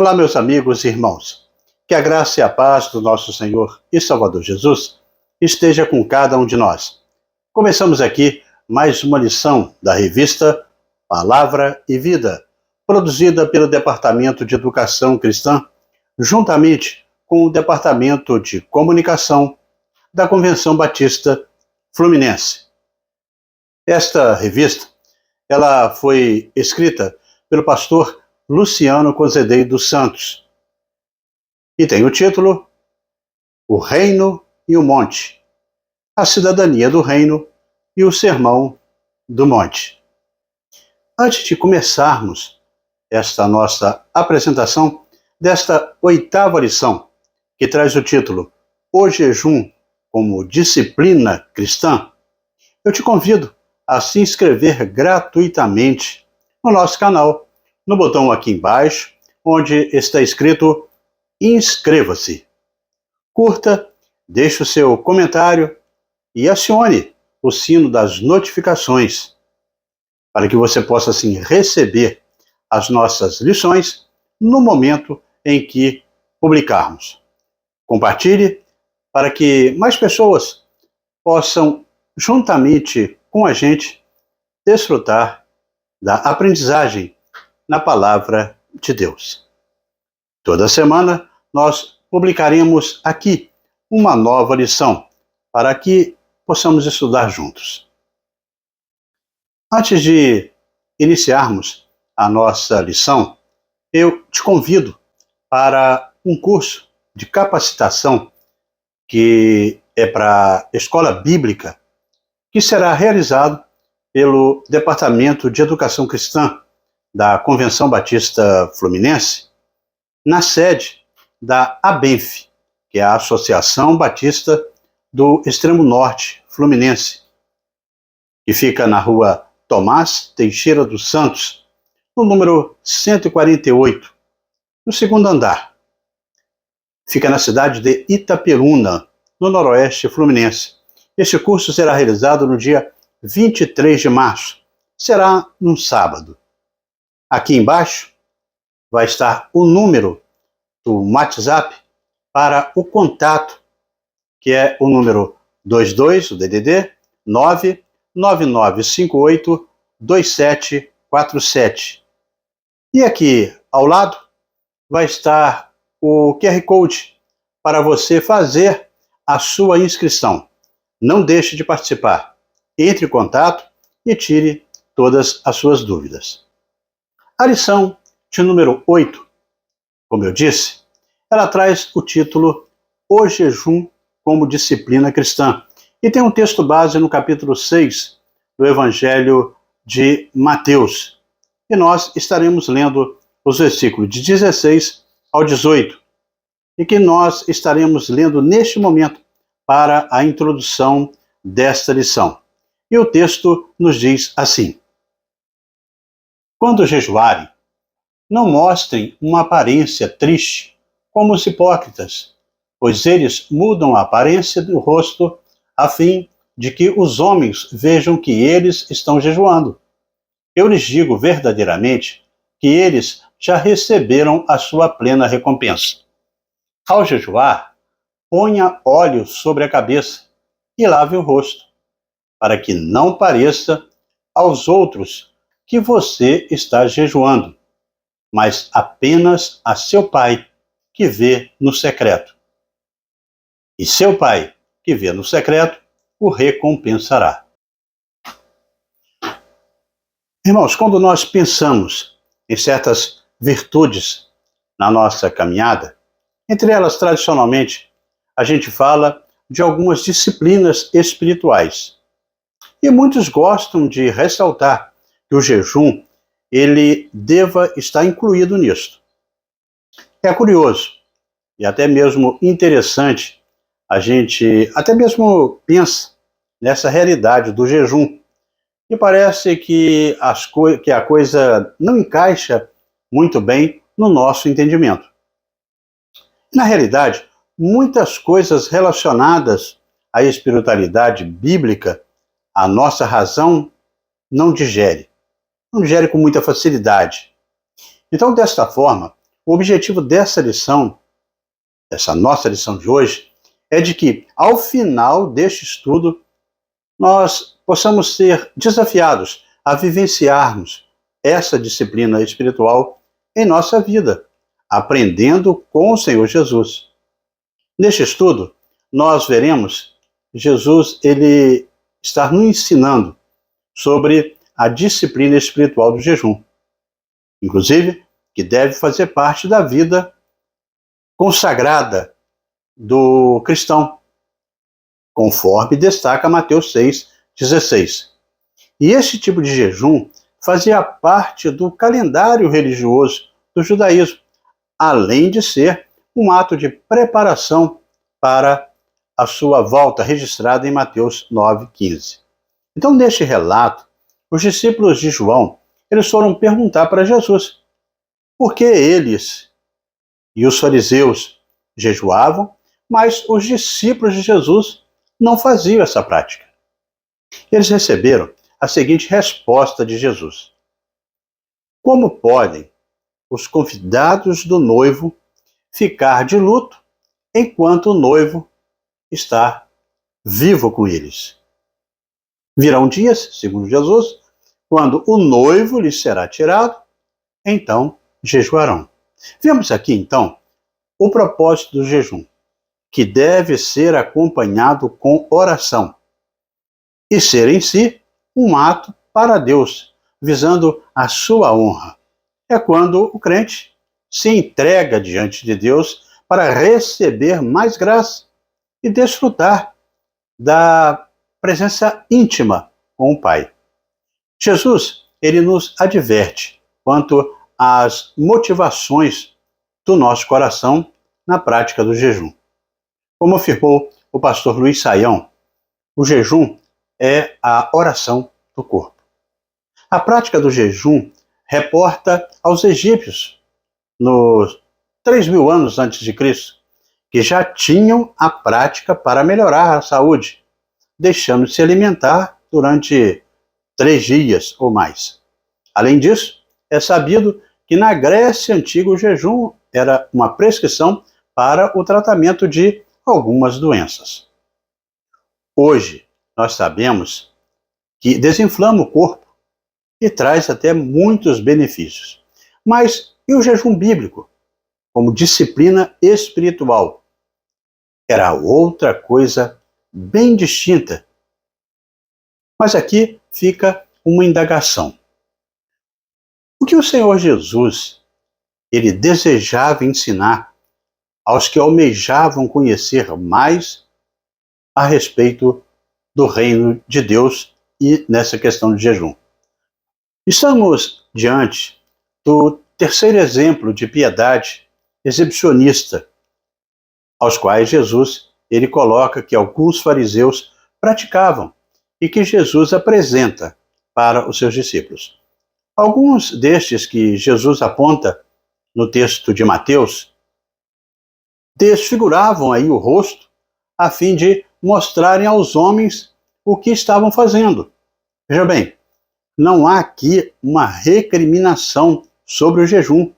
Olá, meus amigos e irmãos. Que a graça e a paz do nosso Senhor e Salvador Jesus esteja com cada um de nós. Começamos aqui mais uma lição da revista Palavra e Vida, produzida pelo Departamento de Educação Cristã, juntamente com o Departamento de Comunicação da Convenção Batista Fluminense. Esta revista, ela foi escrita pelo pastor Luciano Cozedei dos Santos e tem o título O Reino e o Monte, a cidadania do reino e o sermão do monte. Antes de começarmos esta nossa apresentação desta 8ª lição, que traz o título O Jejum como Disciplina Cristã, eu te convido a se inscrever gratuitamente no nosso canal, no botão aqui embaixo, onde está escrito Inscreva-se. Curta, deixe o seu comentário e acione o sino das notificações, para que você possa assim receber as nossas lições no momento em que publicarmos. Compartilhe para que mais pessoas possam, juntamente com a gente, desfrutar da aprendizagem na Palavra de Deus. Toda semana nós publicaremos aqui uma nova lição para que possamos estudar juntos. Antes de iniciarmos a nossa lição, eu te convido para um curso de capacitação que é para a Escola Bíblica, que será realizado pelo Departamento de Educação Cristã da Convenção Batista Fluminense, na sede da ABENF, que é a Associação Batista do Extremo Norte Fluminense, que fica na rua Tomás Teixeira dos Santos, no número 148, no segundo andar. Fica na cidade de Itaperuna, no noroeste fluminense. Este curso será realizado no dia 23 de março. Será num sábado. Aqui embaixo vai estar o número do WhatsApp para o contato, que é o número 22, o DDD, 999582747. E aqui ao lado vai estar o QR Code para você fazer a sua inscrição. Não deixe de participar. Entre em contato e tire todas as suas dúvidas. A lição de número 8, como eu disse, ela traz o título O Jejum como Disciplina Cristã. E tem um texto base no capítulo 6 do Evangelho de Mateus. E nós estaremos lendo os versículos de 16 ao 18. E que nós estaremos lendo neste momento para a introdução desta lição. E o texto nos diz assim: Quando jejuarem, não mostrem uma aparência triste, como os hipócritas, pois eles mudam a aparência do rosto a fim de que os homens vejam que eles estão jejuando. Eu lhes digo verdadeiramente que eles já receberam a sua plena recompensa. Ao jejuar, ponha óleo sobre a cabeça e lave o rosto, para que não pareça aos outros que você está jejuando, mas apenas a seu Pai, que vê no secreto. E seu Pai, que vê no secreto, o recompensará. Irmãos, quando nós pensamos em certas virtudes na nossa caminhada, entre elas, tradicionalmente, a gente fala de algumas disciplinas espirituais. E muitos gostam de ressaltar que o jejum, ele deva estar incluído nisto. É curioso e até mesmo interessante, a gente até mesmo pensa nessa realidade do jejum, e parece que a coisa não encaixa muito bem no nosso entendimento. Na realidade, muitas coisas relacionadas à espiritualidade bíblica, a nossa razão não digere com muita facilidade. Então, desta forma, o objetivo dessa lição, essa nossa lição de hoje, é de que, ao final deste estudo, nós possamos ser desafiados a vivenciarmos essa disciplina espiritual em nossa vida, aprendendo com o Senhor Jesus. Neste estudo, nós veremos Jesus ele estar nos ensinando sobre a disciplina espiritual do jejum, inclusive que deve fazer parte da vida consagrada do cristão, conforme destaca Mateus 6,16. E este tipo de jejum fazia parte do calendário religioso do judaísmo, além de ser um ato de preparação para a sua volta registrada em Mateus 9,15. Então, neste relato, os discípulos de João, eles foram perguntar para Jesus por que eles e os fariseus jejuavam, mas os discípulos de Jesus não faziam essa prática. Eles receberam a seguinte resposta de Jesus: como podem os convidados do noivo ficar de luto enquanto o noivo está vivo com eles? Virão dias, segundo Jesus, quando o noivo lhes será tirado, então jejuarão. Vemos aqui, então, o propósito do jejum, que deve ser acompanhado com oração e ser em si um ato para Deus, visando a sua honra. É quando o crente se entrega diante de Deus para receber mais graça e desfrutar da presença íntima com o Pai. Jesus, ele nos adverte quanto às motivações do nosso coração na prática do jejum. Como afirmou o pastor Luiz Saião, o jejum é a oração do corpo. A prática do jejum reporta aos egípcios, nos 3.000 anos antes de Cristo, que já tinham a prática para melhorar a saúde, deixando de se alimentar durante 3 dias ou mais. Além disso, é sabido que na Grécia Antiga o jejum era uma prescrição para o tratamento de algumas doenças. Hoje, nós sabemos que desinflama o corpo e traz até muitos benefícios. Mas e o jejum bíblico, como disciplina espiritual? Era outra coisa bem distinta. Mas aqui fica uma indagação. O que o Senhor Jesus ele desejava ensinar aos que almejavam conhecer mais a respeito do reino de Deus e nessa questão de jejum? Estamos diante do terceiro exemplo de piedade exibicionista, aos quais Jesus ele coloca que alguns fariseus praticavam e que Jesus apresenta para os seus discípulos. Alguns destes que Jesus aponta no texto de Mateus desfiguravam aí o rosto a fim de mostrarem aos homens o que estavam fazendo. Veja bem, não há aqui uma recriminação sobre o jejum,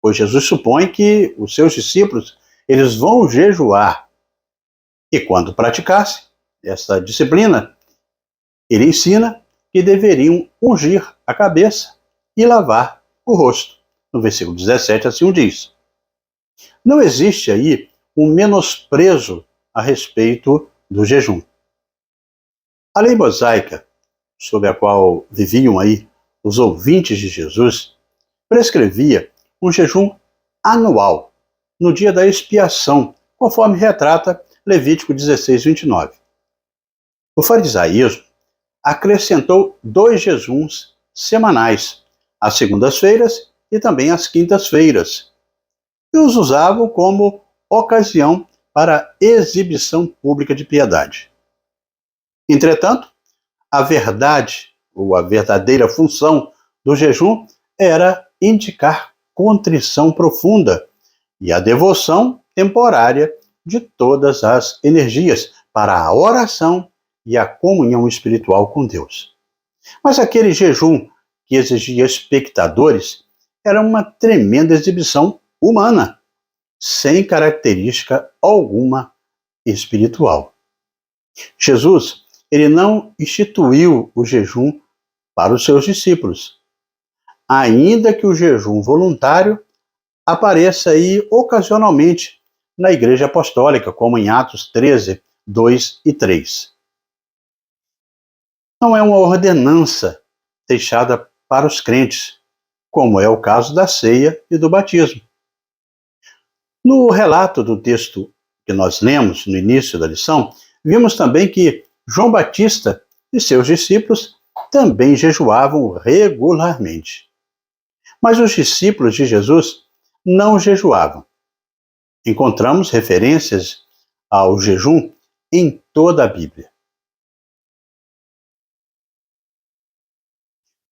pois Jesus supõe que os seus discípulos eles vão jejuar. E quando praticassem essa disciplina, ele ensina que deveriam ungir a cabeça e lavar o rosto. No versículo 17 assim o diz. Não existe aí um menosprezo a respeito do jejum. A lei mosaica, sob a qual viviam aí os ouvintes de Jesus, prescrevia um jejum anual, no dia da expiação, conforme retrata Levítico 16:29. O farisaísmo acrescentou 2 jejuns semanais, às segundas-feiras e também às quintas-feiras, e os usavam como ocasião para exibição pública de piedade. Entretanto, a verdade, ou a verdadeira função do jejum era indicar contrição profunda e a devoção temporária de todas as energias para a oração e a comunhão espiritual com Deus. Mas aquele jejum que exigia espectadores era uma tremenda exibição humana, sem característica alguma espiritual. Jesus, ele não instituiu o jejum para os seus discípulos, ainda que o jejum voluntário apareça aí ocasionalmente na Igreja Apostólica, como em Atos 13, 2 e 3. Não é uma ordenança deixada para os crentes, como é o caso da ceia e do batismo. No relato do texto que nós lemos no início da lição, vimos também que João Batista e seus discípulos também jejuavam regularmente. Mas os discípulos de Jesus não jejuavam. Encontramos referências ao jejum em toda a Bíblia.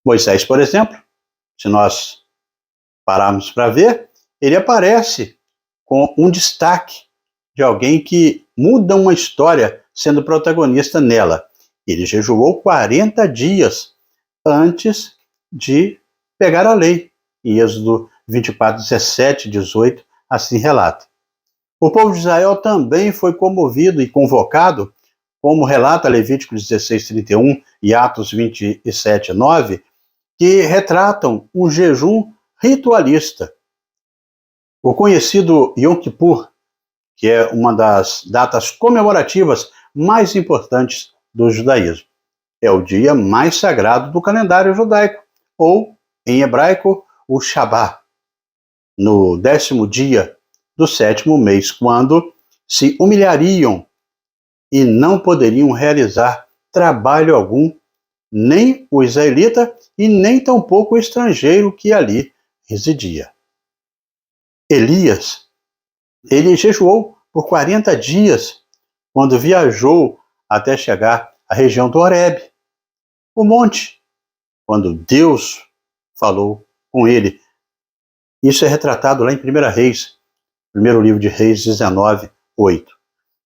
Moisés, por exemplo, se nós pararmos para ver, ele aparece com um destaque de alguém que muda uma história sendo protagonista nela. Ele jejuou 40 dias antes de pegar a lei. Em Êxodo 24, 17, 18, assim relata. O povo de Israel também foi comovido e convocado, como relata Levítico 16, 31 e Atos 27, 9, que retratam um jejum ritualista. O conhecido Yom Kippur, que é uma das datas comemorativas mais importantes do judaísmo. É o dia mais sagrado do calendário judaico, ou, em hebraico, o Shabá, no 10º dia do 7º mês, quando se humilhariam e não poderiam realizar trabalho algum, nem o israelita e nem tampouco o estrangeiro que ali residia. Elias, ele jejuou por 40 dias quando viajou até chegar à região do Horebe, o monte, quando Deus falou com ele. Isso é retratado lá em 1 Reis, primeiro livro de Reis 19, 8.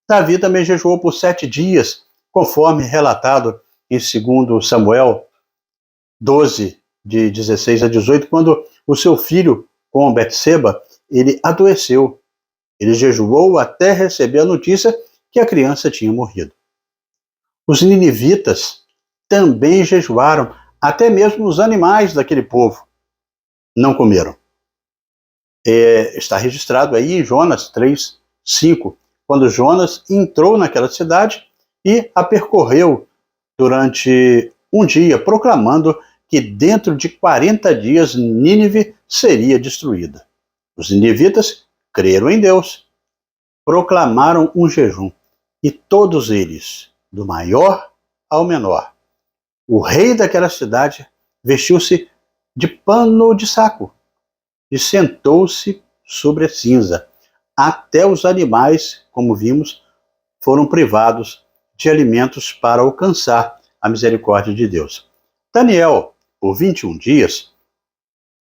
Davi também jejuou por 7 dias, conforme relatado em 2 Samuel 12, de 16 a 18, quando o seu filho, com Betseba, ele adoeceu. Ele jejuou até receber a notícia que a criança tinha morrido. Os ninivitas também jejuaram, até mesmo os animais daquele povo não comeram. Está registrado aí em Jonas 3, 5, quando Jonas entrou naquela cidade e a percorreu durante um dia, proclamando que dentro de 40 dias Nínive seria destruída. Os ninivitas creram em Deus, proclamaram um jejum, e todos eles, do maior ao menor, o rei daquela cidade vestiu-se de pano de saco e sentou-se sobre a cinza. Até os animais, como vimos, foram privados de alimentos para alcançar a misericórdia de Deus. Daniel, por 21 dias,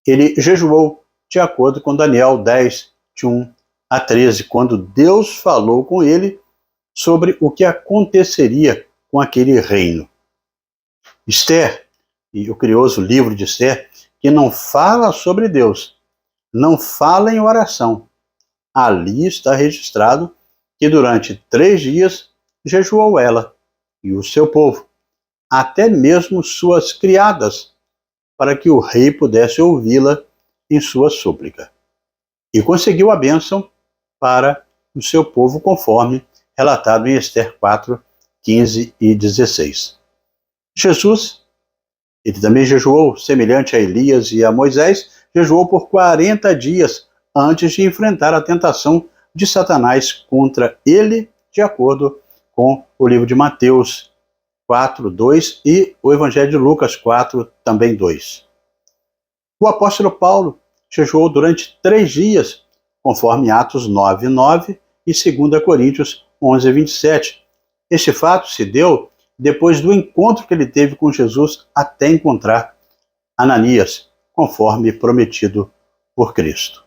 ele jejuou de acordo com Daniel 10, de 1 a 13, quando Deus falou com ele sobre o que aconteceria com aquele reino. Esther, e o curioso livro de Esther, que não fala sobre Deus, não fala em oração. Ali está registrado que durante 3 dias jejuou ela e o seu povo, até mesmo suas criadas, para que o rei pudesse ouvi-la em sua súplica. E conseguiu a bênção para o seu povo, conforme relatado em Esther 4, 15 e 16. Jesus, ele também jejuou, semelhante a Elias e a Moisés, jejuou por 40 dias antes de enfrentar a tentação de Satanás contra ele, de acordo com o livro de Mateus 4, 2 e o Evangelho de Lucas 4, também 2. O apóstolo Paulo jejuou durante 3 dias, conforme Atos 9, 9 e 2 Coríntios 11, 27. Este fato se deu depois do encontro que ele teve com Jesus até encontrar Ananias, conforme prometido por Cristo.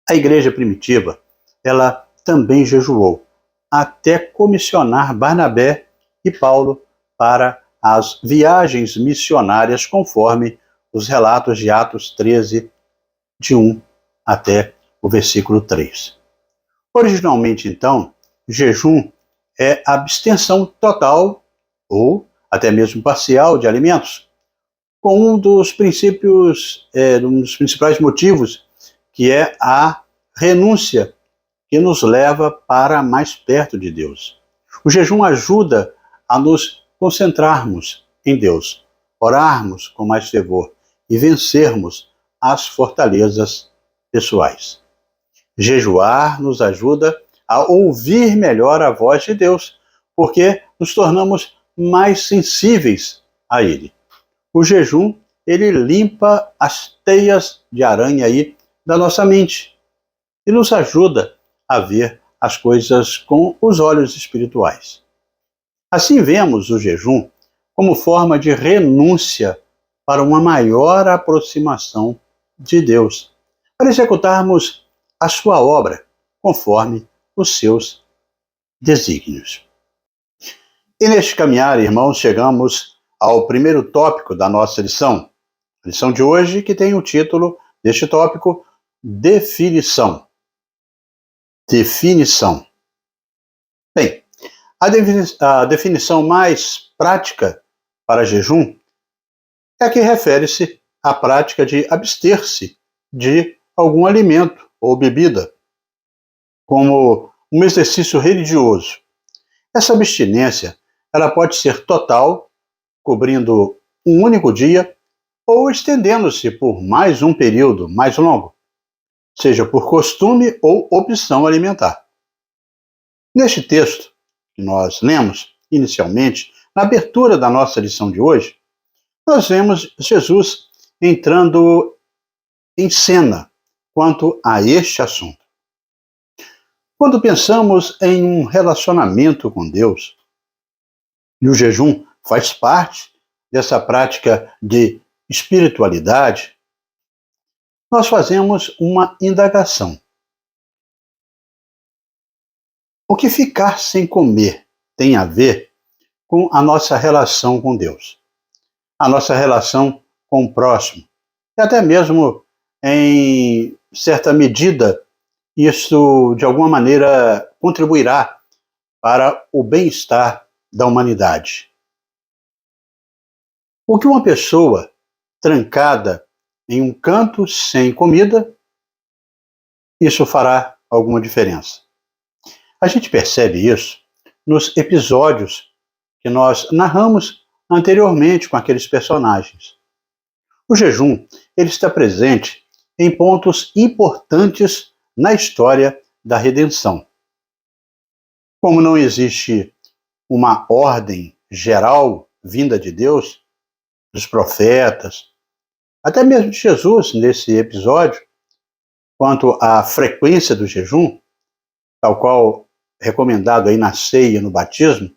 A igreja primitiva, ela também jejuou, até comissionar Barnabé e Paulo para as viagens missionárias, conforme os relatos de Atos 13, de 1 até o versículo 3. Originalmente, então, jejum é abstenção total ou até mesmo parcial de alimentos, com um dos princípios, um dos principais motivos, que é a renúncia, que nos leva para mais perto de Deus. O jejum ajuda a nos concentrarmos em Deus, orarmos com mais fervor e vencermos as fortalezas pessoais. Jejuar nos ajuda a ouvir melhor a voz de Deus, porque nos tornamos mais sensíveis a Ele. O jejum, ele limpa as teias de aranha aí da nossa mente e nos ajuda a ver as coisas com os olhos espirituais. Assim vemos o jejum como forma de renúncia para uma maior aproximação de Deus, para executarmos a sua obra conforme os seus desígnios. E neste caminhar, irmãos, chegamos ao primeiro tópico da nossa lição. A lição de hoje, que tem o título deste tópico, definição. Definição. Bem, a definição mais prática para jejum é a que refere-se à prática de abster-se de algum alimento ou bebida, como um exercício religioso. Essa abstinência, ela pode ser total, cobrindo um único dia, ou estendendo-se por mais um período mais longo, seja por costume ou opção alimentar. Neste texto que nós lemos inicialmente, na abertura da nossa lição de hoje, nós vemos Jesus entrando em cena quanto a este assunto. Quando pensamos em um relacionamento com Deus, e o jejum faz parte dessa prática de espiritualidade, nós fazemos uma indagação. O que ficar sem comer tem a ver com a nossa relação com Deus, a nossa relação com o próximo, e até mesmo, em certa medida, isso de alguma maneira contribuirá para o bem-estar da humanidade. O que uma pessoa trancada em um canto sem comida, isso fará alguma diferença. A gente percebe isso nos episódios que nós narramos anteriormente com aqueles personagens. O jejum, ele está presente em pontos importantes na história da redenção. Como não existe uma ordem geral vinda de Deus, dos profetas, até mesmo de Jesus nesse episódio, quanto à frequência do jejum, tal qual recomendado aí na ceia, no batismo,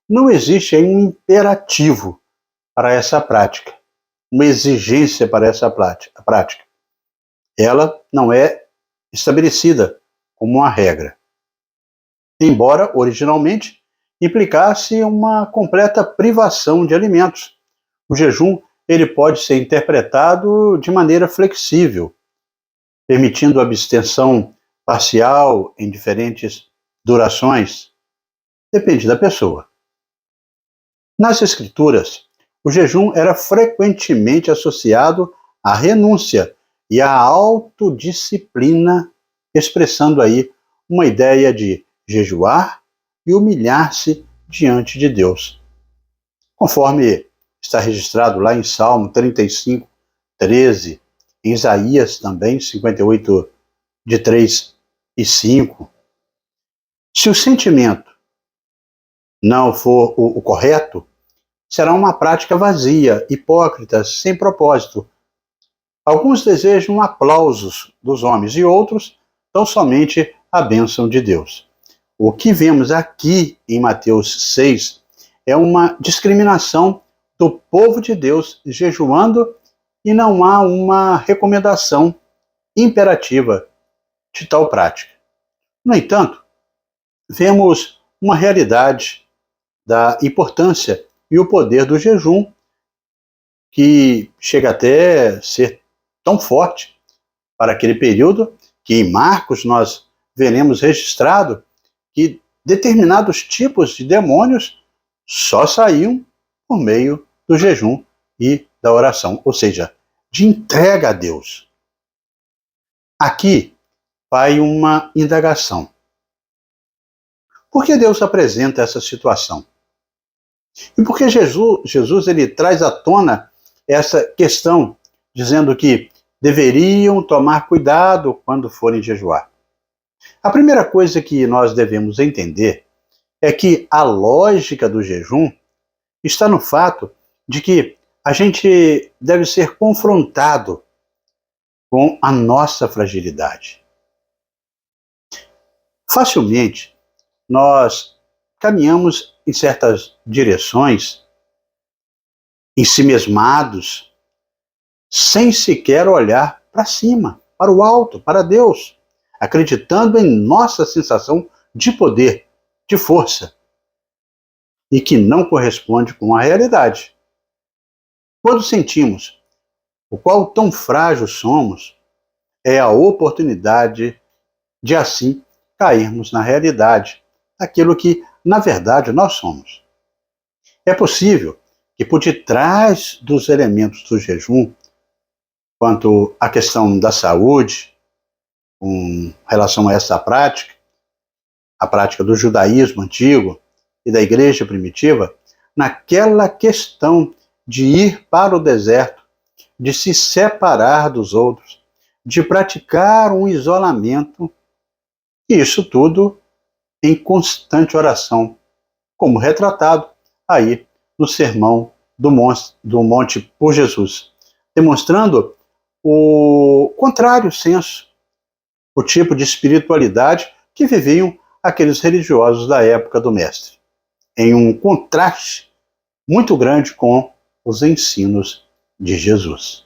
não existe aí um imperativo para essa prática, uma exigência para essa prática. Ela não é estabelecida como uma regra, embora originalmente implicasse uma completa privação de alimentos. O jejum, ele pode ser interpretado de maneira flexível, permitindo abstenção parcial em diferentes durações. Depende da pessoa. Nas Escrituras, o jejum era frequentemente associado à renúncia e à autodisciplina, expressando aí uma ideia de jejuar e humilhar-se diante de Deus. Conforme está registrado lá em Salmo 35, 13, em Isaías também, 58, de 3 e 5. Se o sentimento não for o correto, será uma prática vazia, hipócrita, sem propósito. Alguns desejam aplausos dos homens e outros tão somente a bênção de Deus. O que vemos aqui em Mateus 6 é uma discriminação do povo de Deus jejuando e não há uma recomendação imperativa de tal prática. No entanto, vemos uma realidade da importância e o poder do jejum que chega até ser tão forte para aquele período, que em Marcos nós veremos registrado que determinados tipos de demônios só saíam por meio do jejum e da oração, ou seja, de entrega a Deus. Aqui vai uma indagação. Por que Deus apresenta essa situação? E por que Jesus ele traz à tona essa questão, dizendo que deveriam tomar cuidado quando forem jejuar? A primeira coisa que nós devemos entender é que a lógica do jejum está no fato de que a gente deve ser confrontado com a nossa fragilidade. Facilmente, nós caminhamos em certas direções, ensimesmados, sem sequer olhar para cima, para o alto, para Deus, acreditando em nossa sensação de poder, de força, e que não corresponde com a realidade. Quando sentimos o qual tão frágil somos, é a oportunidade de assim cairmos na realidade, aquilo que, na verdade, nós somos. É possível que por detrás dos elementos do jejum, quanto à questão da saúde, com relação a essa prática, a prática do judaísmo antigo e da igreja primitiva, naquela questão de ir para o deserto, de se separar dos outros, de praticar um isolamento, e isso tudo em constante oração, como retratado aí no Sermão do Monte por Jesus, demonstrando o contrário senso, o tipo de espiritualidade que viviam aqueles religiosos da época do Mestre, em um contraste muito grande com os ensinos de Jesus.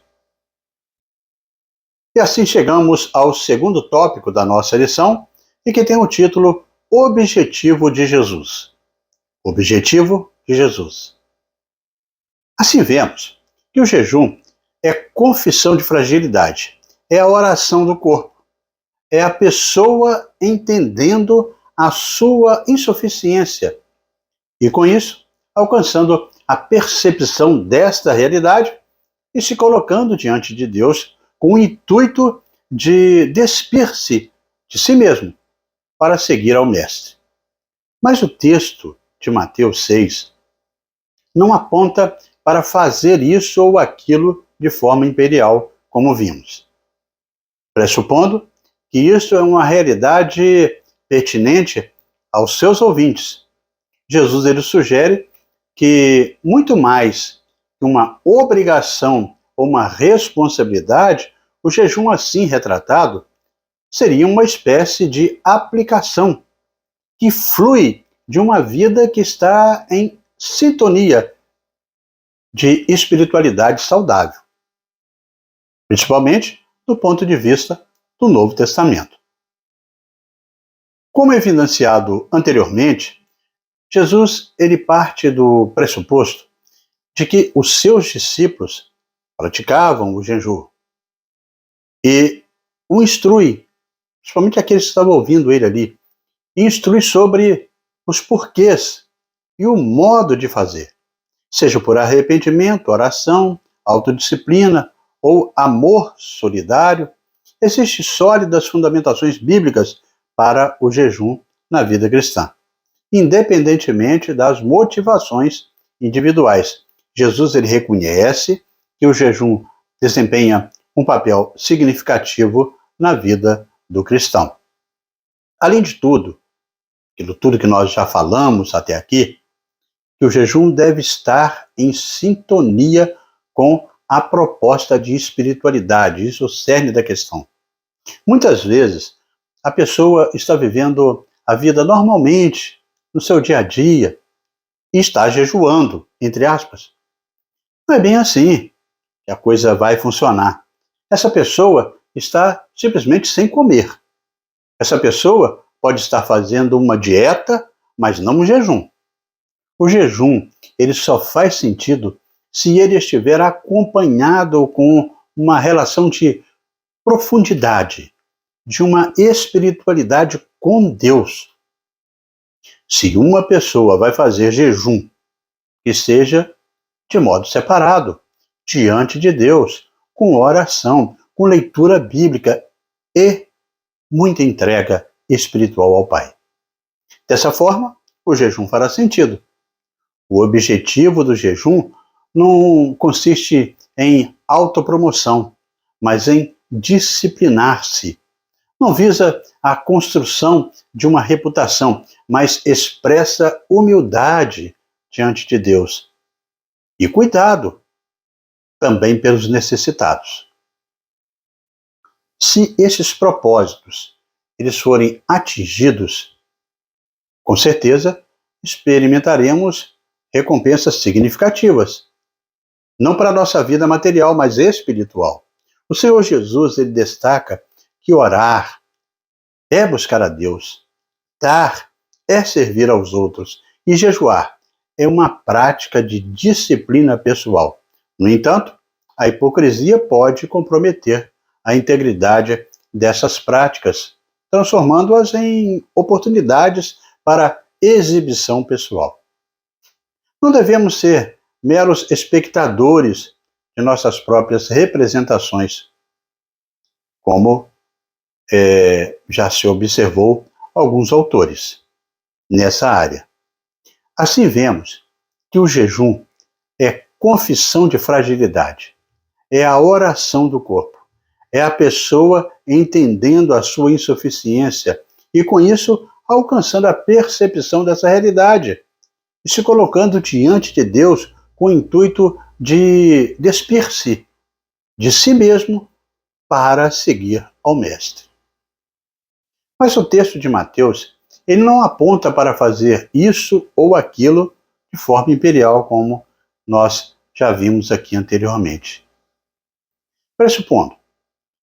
E assim chegamos ao segundo tópico da nossa lição, e que tem o título Objetivo de Jesus. Objetivo de Jesus. Assim vemos que o jejum é confissão de fragilidade, é a oração do corpo, é a pessoa entendendo a sua insuficiência e, com isso, alcançando a percepção desta realidade e se colocando diante de Deus com o intuito de despir-se de si mesmo para seguir ao Mestre. Mas o texto de Mateus 6 não aponta para fazer isso ou aquilo de forma imperial, como vimos. Pressupondo que isso é uma realidade pertinente aos seus ouvintes, Jesus ele sugere que muito mais que uma obrigação ou uma responsabilidade, o jejum assim retratado seria uma espécie de aplicação que flui de uma vida que está em sintonia de espiritualidade saudável, principalmente do ponto de vista do Novo Testamento. Como evidenciado anteriormente, Jesus ele parte do pressuposto de que os seus discípulos praticavam o jejum e o instrui, principalmente aqueles que estavam ouvindo ele ali, e instrui sobre os porquês e o modo de fazer, seja por arrependimento, oração, autodisciplina ou amor solidário. Existem sólidas fundamentações bíblicas para o jejum na vida cristã, independentemente das motivações individuais. Jesus ele reconhece que o jejum desempenha um papel significativo na vida do cristão. Além de tudo, tudo que nós já falamos até aqui, que o jejum deve estar em sintonia com a proposta de espiritualidade, isso é o cerne da questão. Muitas vezes, a pessoa está vivendo a vida normalmente, no seu dia a dia, e está jejuando, entre aspas. Não é bem assim que a coisa vai funcionar. Essa pessoa está simplesmente sem comer. Essa pessoa pode estar fazendo uma dieta, mas não um jejum. O jejum, ele só faz sentido se ele estiver acompanhado com uma relação de profundidade, de uma espiritualidade com Deus. Se uma pessoa vai fazer jejum, que seja de modo separado, diante de Deus, com oração, com leitura bíblica e muita entrega espiritual ao Pai. Dessa forma, o jejum fará sentido. O objetivo do jejum não consiste em autopromoção, mas em disciplinar-se. Não visa a construção de uma reputação, mas expressa humildade diante de Deus. E cuidado também pelos necessitados. Se esses propósitos eles forem atingidos, com certeza experimentaremos recompensas significativas, não para a nossa vida material, mas espiritual. O Senhor Jesus ele destaca que orar é buscar a Deus, dar é servir aos outros e jejuar é uma prática de disciplina pessoal. No entanto, a hipocrisia pode comprometer a integridade dessas práticas, transformando-as em oportunidades para exibição pessoal. Não devemos ser meros espectadores de nossas próprias representações, como já se observou alguns autores nessa área. Assim vemos que o jejum é confissão de fragilidade, é a oração do corpo, é a pessoa entendendo a sua insuficiência e, com isso, alcançando a percepção dessa realidade e se colocando diante de Deus com o intuito de despir-se de si mesmo para seguir ao Mestre. Mas o texto de Mateus, ele não aponta para fazer isso ou aquilo de forma imperial, como nós já vimos aqui anteriormente. Pressupondo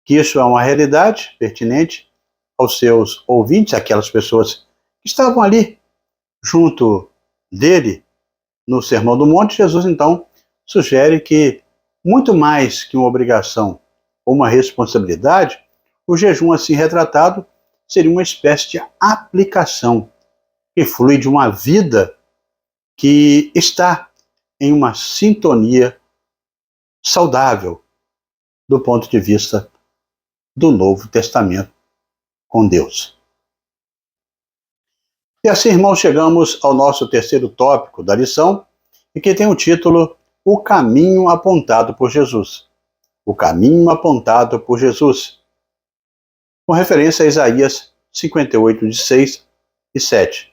que isso é uma realidade pertinente aos seus ouvintes, aquelas pessoas que estavam ali junto dele no Sermão do Monte, Jesus então sugere que, muito mais que uma obrigação ou uma responsabilidade, o jejum assim retratado seria uma espécie de aplicação que flui de uma vida que está em uma sintonia saudável do ponto de vista do Novo Testamento com Deus. E assim, irmãos, chegamos ao nosso terceiro tópico da lição, e que tem o título O Caminho Apontado por Jesus. O Caminho Apontado por Jesus, com referência a Isaías 58, de 6 e 7.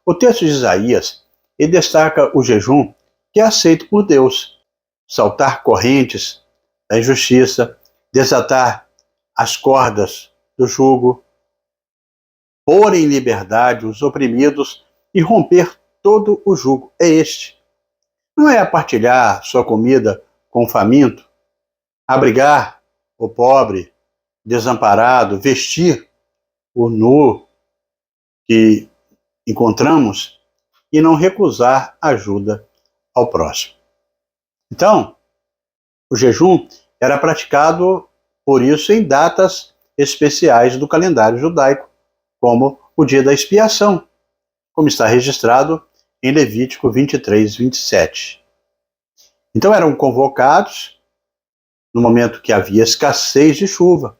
O texto de Isaías ele destaca o jejum que é aceito por Deus: saltar correntes da injustiça, desatar as cordas do jugo, pôr em liberdade os oprimidos e romper todo o jugo. É este. Não é partilhar sua comida com o faminto, abrigar o pobre, desamparado, vestir o nu que encontramos e não recusar ajuda ao próximo. Então, o jejum era praticado, por isso, em datas especiais do calendário judaico, como o dia da expiação, como está registrado em Levítico 23, 27. Então eram convocados no momento que havia escassez de chuva.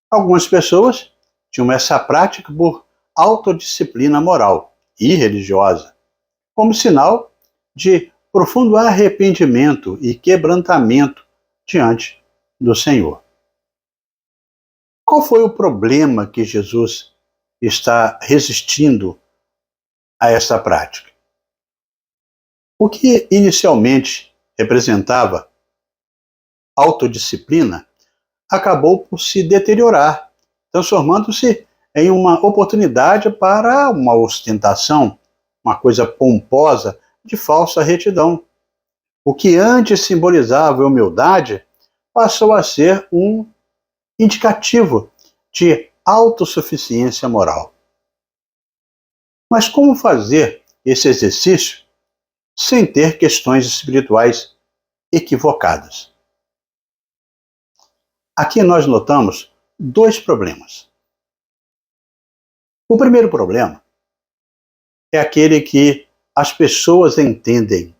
Algumas pessoas tinham essa prática por autodisciplina moral e religiosa, como sinal de profundo arrependimento e quebrantamento diante do Senhor. Qual foi o problema que Jesus está resistindo a essa prática? O que inicialmente representava autodisciplina acabou por se deteriorar, transformando-se em uma oportunidade para uma ostentação, uma coisa pomposa de falsa retidão. O que antes simbolizava humildade passou a ser um indicativo de autossuficiência moral. Mas como fazer esse exercício sem ter questões espirituais equivocadas? Aqui nós notamos dois problemas. O primeiro problema é aquele que as pessoas entendem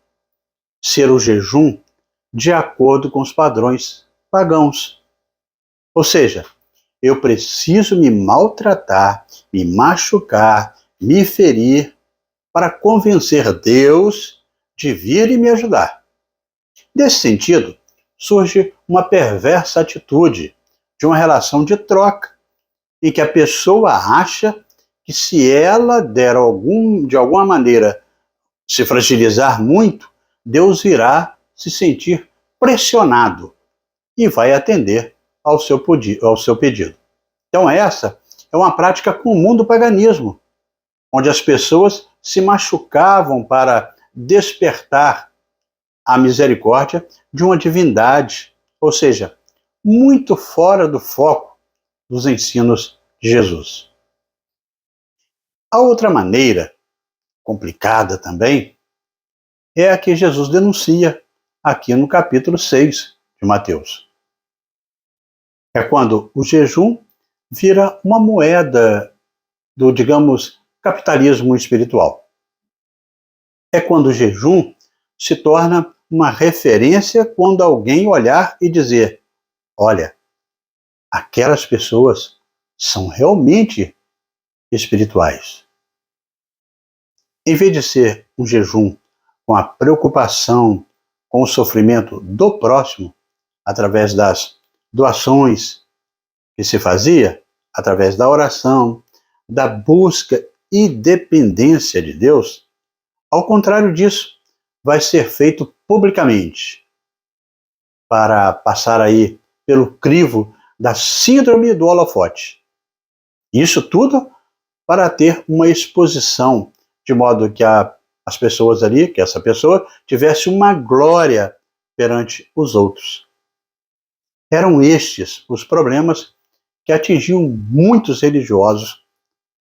ser o jejum de acordo com os padrões pagãos. Ou seja, eu preciso me maltratar, me machucar, me ferir para convencer Deus de vir e me ajudar. Nesse sentido, surge uma perversa atitude de uma relação de troca, em que a pessoa acha que se ela der de alguma maneira se fragilizar muito, Deus irá se sentir pressionado e vai atender ao seu pedido. Então essa é uma prática comum do paganismo, onde as pessoas se machucavam para despertar a misericórdia de uma divindade, ou seja, muito fora do foco dos ensinos de Jesus. A outra maneira, complicada também, é a que Jesus denuncia aqui no capítulo 6 de Mateus. É quando o jejum vira uma moeda do, digamos, capitalismo espiritual. É quando o jejum se torna uma referência quando alguém olhar e dizer: olha, aquelas pessoas são realmente espirituais. Em vez de ser um jejum com a preocupação com o sofrimento do próximo, através das doações que se fazia, através da oração, da busca e dependência de Deus, ao contrário disso, vai ser feito publicamente, para passar aí pelo crivo da síndrome do holofote. Isso tudo para ter uma exposição, de modo que as pessoas ali, que essa pessoa, tivesse uma glória perante os outros. Eram estes os problemas que atingiam muitos religiosos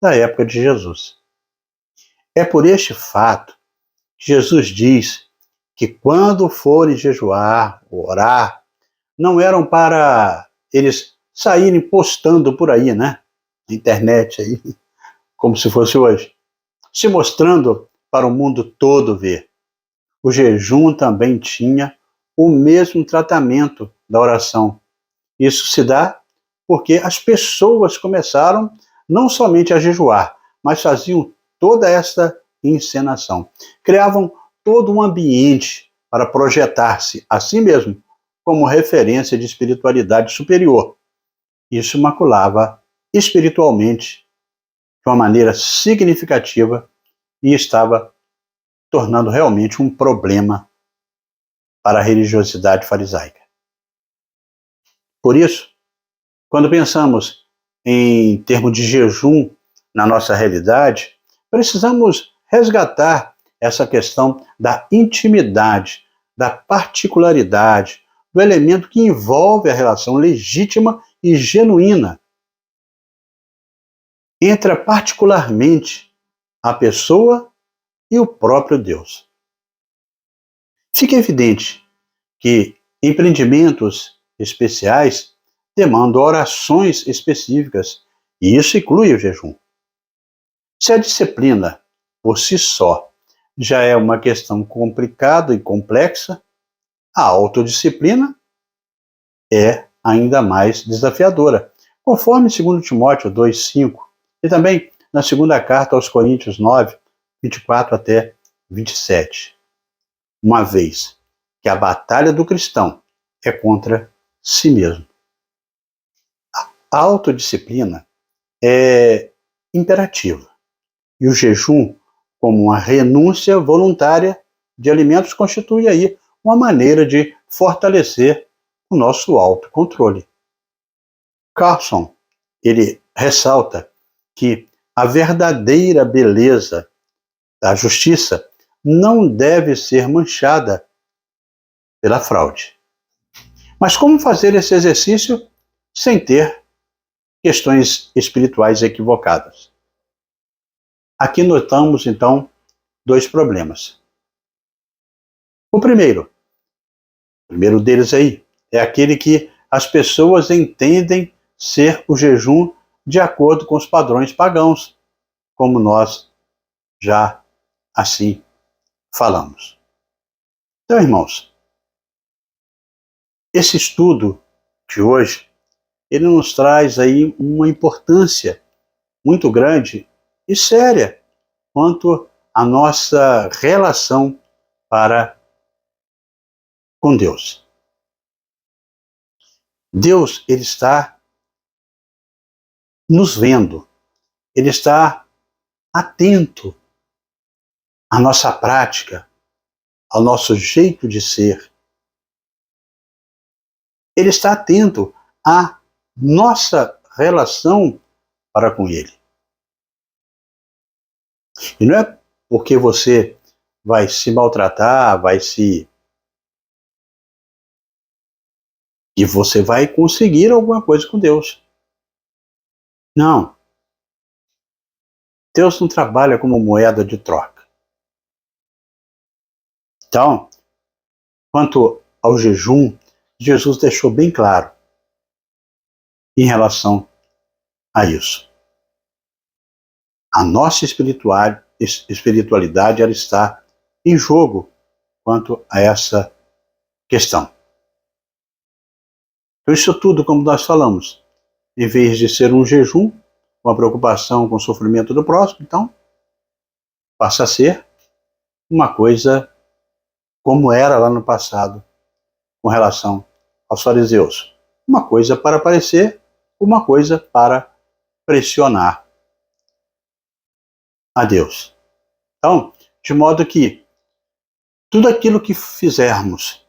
da época de Jesus. É por este fato que Jesus diz que quando forem jejuar ou orar, não eram para eles saírem postando por aí, né? Na internet aí, como se fosse hoje, se mostrando para o mundo todo ver. O jejum também tinha o mesmo tratamento da oração. Isso se dá porque as pessoas começaram não somente a jejuar, mas faziam toda esta encenação. Criavam todo um ambiente para projetar-se a si mesmo como referência de espiritualidade superior. Isso maculava espiritualmente de uma maneira significativa e estava tornando realmente um problema para a religiosidade farisaica. Por isso, quando pensamos em termos de jejum na nossa realidade, precisamos resgatar essa questão da intimidade, da particularidade, do elemento que envolve a relação legítima e genuína entre particularmente a pessoa e o próprio Deus. Fica evidente que empreendimentos especiais demandam orações específicas, e isso inclui o jejum. Se a disciplina, por si só, já é uma questão complicada e complexa, a autodisciplina é ainda mais desafiadora, conforme 2 Timóteo 2,5, e também na segunda carta aos Coríntios 9, 24 até 27. Uma vez que a batalha do cristão é contra si mesmo. A autodisciplina é imperativa, e o jejum, como uma renúncia voluntária de alimentos, constitui aí uma maneira de fortalecer o nosso autocontrole. Carlson, ele ressalta que a verdadeira beleza da justiça não deve ser manchada pela fraude. Mas como fazer esse exercício sem ter questões espirituais equivocadas? Aqui notamos, então, dois problemas. O primeiro deles aí é aquele que as pessoas entendem ser o jejum de acordo com os padrões pagãos, como nós já assim falamos. Então, irmãos, esse estudo de hoje, ele nos traz aí uma importância muito grande e séria quanto à nossa relação para com Deus. Deus, ele está nos vendo, ele está atento à nossa prática, ao nosso jeito de ser. Ele está atento à nossa relação para com ele. E não é porque você vai se maltratar, e você vai conseguir alguma coisa com Deus. Não. Deus não trabalha como moeda de troca. Então, quanto ao jejum, Jesus deixou bem claro em relação a isso. A nossa espiritualidade ela está em jogo quanto a essa questão. Então, isso tudo, como nós falamos, em vez de ser um jejum, uma preocupação com o sofrimento do próximo, então passa a ser uma coisa como era lá no passado com relação aos fariseus. Uma coisa para aparecer, uma coisa para pressionar a Deus. Então, de modo que tudo aquilo que fizermos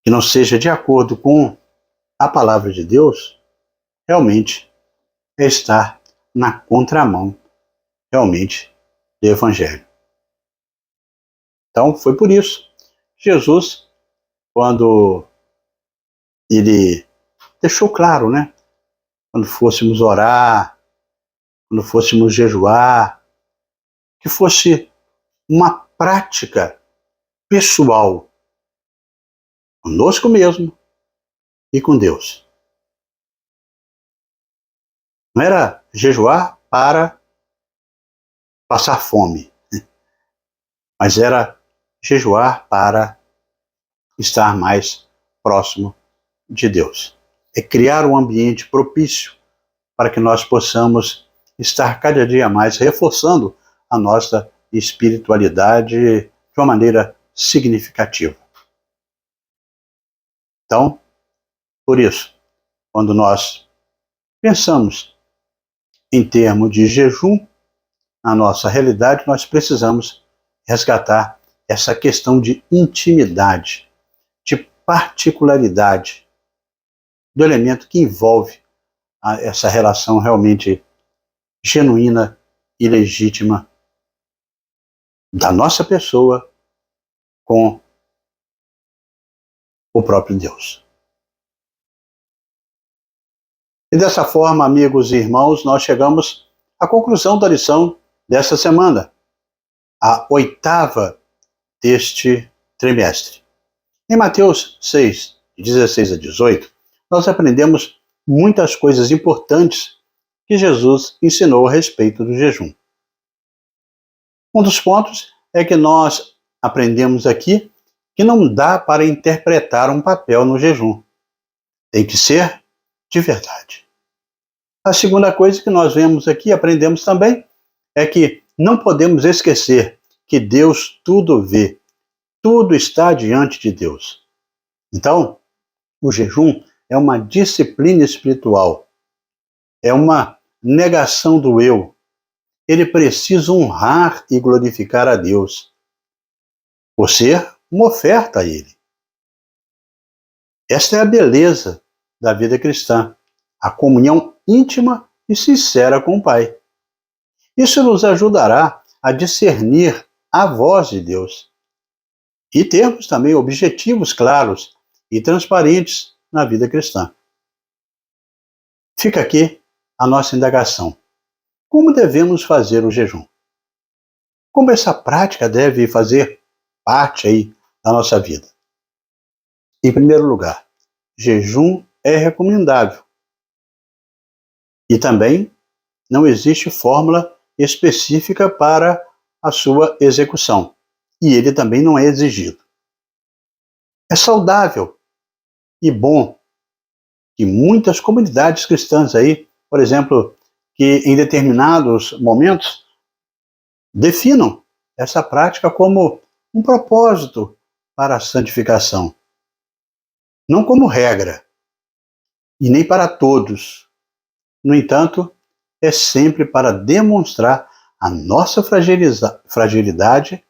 que não seja de acordo com a palavra de Deus, realmente é estar na contramão, realmente, do Evangelho. Então, foi por isso. Jesus, quando ele deixou claro, né? Quando fôssemos orar, quando fôssemos jejuar, que fosse uma prática pessoal, conosco mesmo e com Deus. Não era jejuar para passar fome, mas era jejuar para estar mais próximo de Deus. É criar um ambiente propício para que nós possamos estar cada dia mais reforçando a nossa espiritualidade de uma maneira significativa. Então, por isso, quando nós pensamos em termos de jejum, na nossa realidade, nós precisamos resgatar essa questão de intimidade, de particularidade do elemento que envolve essa relação realmente genuína e legítima da nossa pessoa com o próprio Deus. E dessa forma, amigos e irmãos, nós chegamos à conclusão da lição desta semana, a 8ª deste trimestre. Em Mateus 6, de 16 a 18, nós aprendemos muitas coisas importantes que Jesus ensinou a respeito do jejum. Um dos pontos é que nós aprendemos aqui que não dá para interpretar um papel no jejum. Tem que ser de verdade. A segunda coisa que nós vemos aqui, aprendemos também, é que não podemos esquecer que Deus tudo vê, tudo está diante de Deus. Então, o jejum é uma disciplina espiritual, é uma negação do eu. Ele precisa honrar e glorificar a Deus, por ser uma oferta a Ele. Esta é a beleza da vida cristã, a comunhão íntima e sincera com o Pai. Isso nos ajudará a discernir a voz de Deus e termos também objetivos claros e transparentes na vida cristã. Fica aqui a nossa indagação. Como devemos fazer o jejum? Como essa prática deve fazer parte aí da nossa vida? Em primeiro lugar, jejum é recomendável. E também não existe fórmula específica para a sua execução. E ele também não é exigido. É saudável e bom que muitas comunidades cristãs aí, por exemplo, que em determinados momentos definam essa prática como um propósito para a santificação. Não como regra, e nem para todos. No entanto, é sempre para demonstrar a nossa fragilidade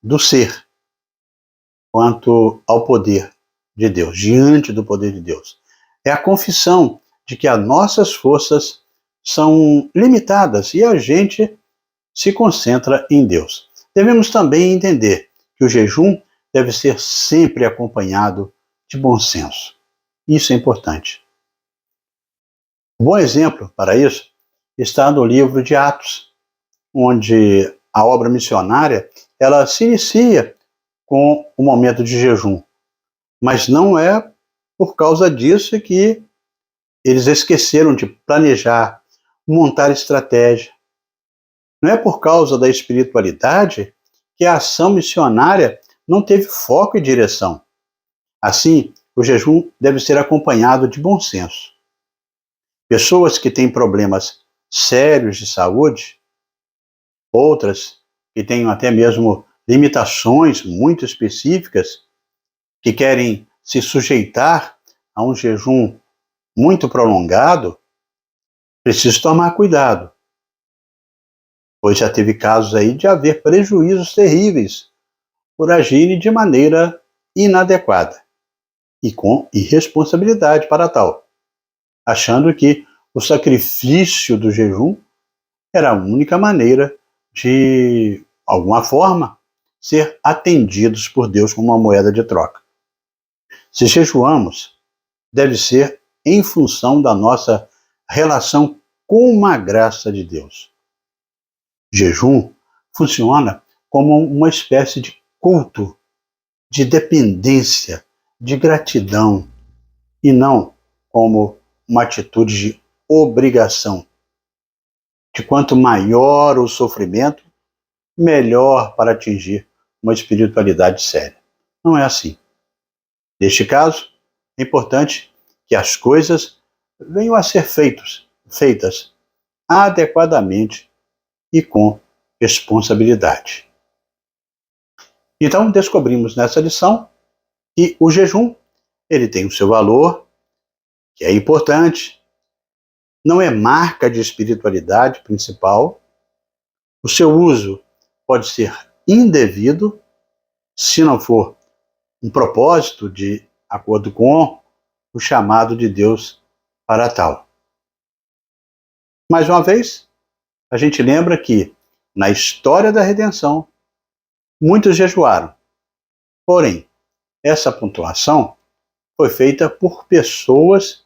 do ser quanto ao poder de Deus, diante do poder de Deus. É a confissão de que as nossas forças são limitadas e a gente se concentra em Deus. Devemos também entender que o jejum deve ser sempre acompanhado de bom senso. Isso é importante. Um bom exemplo para isso está no livro de Atos, onde a obra missionária ela se inicia com o momento de jejum. Mas não é por causa disso que eles esqueceram de planejar, montar estratégia. Não é por causa da espiritualidade que a ação missionária não teve foco e direção. Assim, o jejum deve ser acompanhado de bom senso. Pessoas que têm problemas sérios de saúde, outras que têm até mesmo limitações muito específicas, que querem se sujeitar a um jejum muito prolongado, precisam tomar cuidado, pois já teve casos aí de haver prejuízos terríveis por agirem de maneira inadequada e com irresponsabilidade para tal, achando que o sacrifício do jejum era a única maneira de, alguma forma, ser atendidos por Deus como uma moeda de troca. Se jejuamos, deve ser em função da nossa relação com a graça de Deus. Jejum funciona como uma espécie de culto, de dependência, de gratidão, e não como uma atitude de obrigação. De quanto maior o sofrimento, melhor para atingir uma espiritualidade séria. Não é assim. Neste caso, é importante que as coisas venham a ser feitas adequadamente e com responsabilidade. Então, descobrimos nessa lição que o jejum ele tem o seu valor, que é importante, não é marca de espiritualidade principal, o seu uso pode ser indevido se não for um propósito de acordo com o chamado de Deus para tal. Mais uma vez, a gente lembra que, na história da redenção, muitos jejuaram. Porém, essa pontuação foi feita por pessoas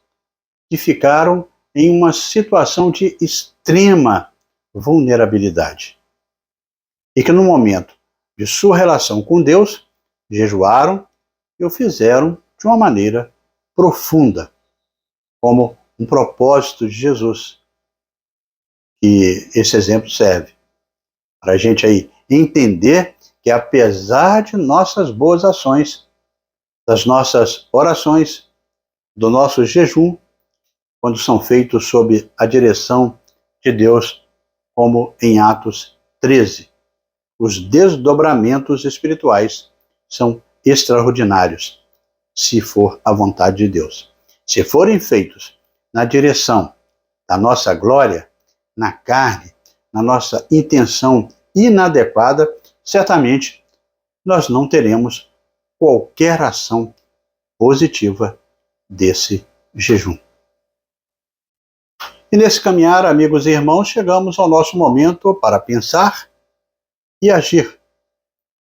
que ficaram em uma situação de extrema vulnerabilidade. E que no momento de sua relação com Deus, jejuaram e o fizeram de uma maneira profunda, como um propósito de Jesus. E esse exemplo serve para a gente aí entender que apesar de nossas boas ações, das nossas orações, do nosso jejum, quando são feitos sob a direção de Deus, como em Atos 13, os desdobramentos espirituais são extraordinários, se for a vontade de Deus. Se forem feitos na direção da nossa glória, na carne, na nossa intenção inadequada, certamente nós não teremos qualquer ação positiva desse jejum. E nesse caminhar, amigos e irmãos, chegamos ao nosso momento para pensar e agir,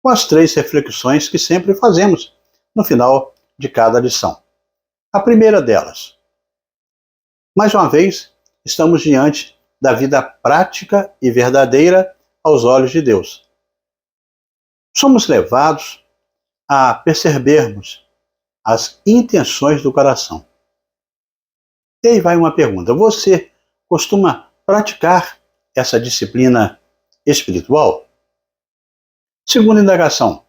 com as 3 reflexões que sempre fazemos no final de cada lição. A primeira delas: mais uma vez, estamos diante da vida prática e verdadeira aos olhos de Deus. Somos levados a percebermos as intenções do coração. E aí vai uma pergunta: você costuma praticar essa disciplina espiritual? Segunda indagação: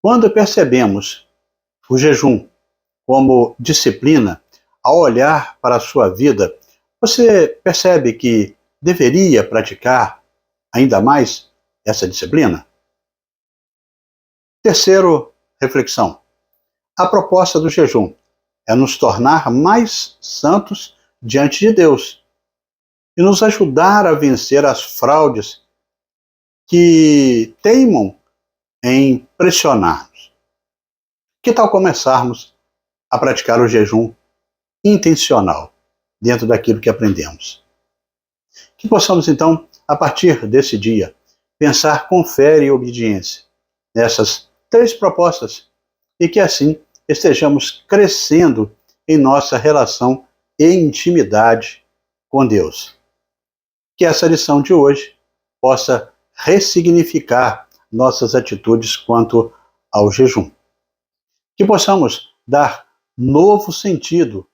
quando percebemos o jejum como disciplina, ao olhar para a sua vida, você percebe que deveria praticar ainda mais essa disciplina? Terceiro, reflexão: a proposta do jejum é nos tornar mais santos diante de Deus e nos ajudar a vencer as fraudes que teimam em pressionar-nos. Que tal começarmos a praticar o jejum intencional dentro daquilo que aprendemos? Que possamos, então, a partir desse dia, pensar com fé e obediência nessas três propostas e que assim estejamos crescendo em nossa relação e intimidade com Deus. Que essa lição de hoje possa ressignificar nossas atitudes quanto ao jejum. Que possamos dar novo sentido,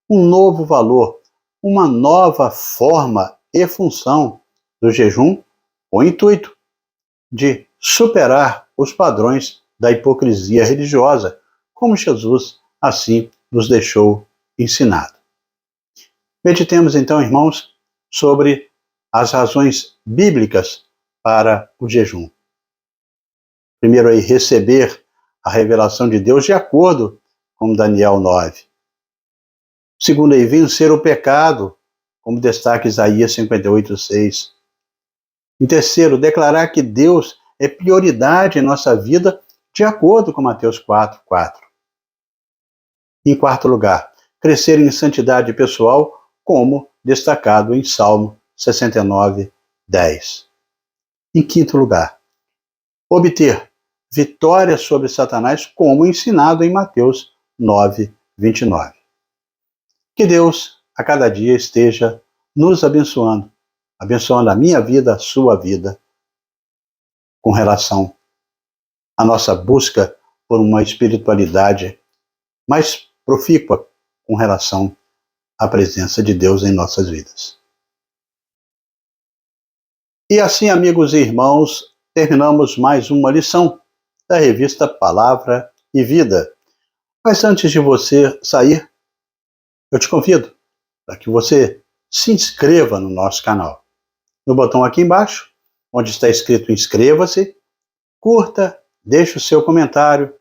um novo valor, uma nova forma e função do jejum, com o intuito de superar os padrões da hipocrisia religiosa, como Jesus assim nos deixou ensinado. Meditemos então, irmãos, sobre as razões bíblicas para o jejum. Primeiro aí, receber a revelação de Deus de acordo com Daniel 9. Segundo aí, vencer o pecado, como destaca Isaías 58:6. Em terceiro, declarar que Deus é prioridade em nossa vida, de acordo com Mateus 4:4. Em quarto lugar, crescer em santidade pessoal, como destacado em Salmo 69:10. Em quinto lugar, obter vitória sobre Satanás, como ensinado em Mateus 9:29. Que Deus, a cada dia, esteja nos abençoando, abençoando a minha vida, a sua vida, com relação à nossa busca por uma espiritualidade mais profícua com relação à presença de Deus em nossas vidas. E assim, amigos e irmãos, terminamos mais uma lição da revista Palavra e Vida. Mas antes de você sair, eu te convido para que você se inscreva no nosso canal. No botão aqui embaixo, onde está escrito inscreva-se, curta, deixe o seu comentário,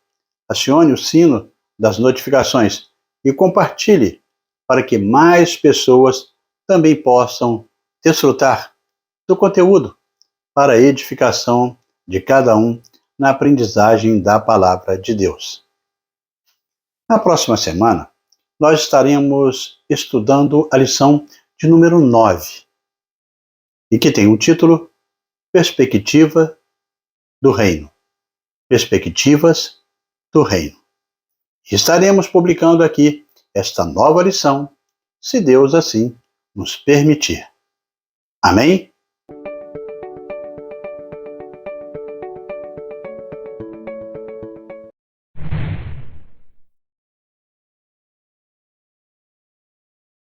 acione o sino das notificações e compartilhe para que mais pessoas também possam desfrutar do conteúdo para a edificação de cada um na aprendizagem da Palavra de Deus. Na próxima semana, nós estaremos estudando a lição de número 9, e que tem o título Perspectiva do Reino. Perspectivas do Reino. Estaremos publicando aqui esta nova lição, se Deus assim nos permitir. Amém?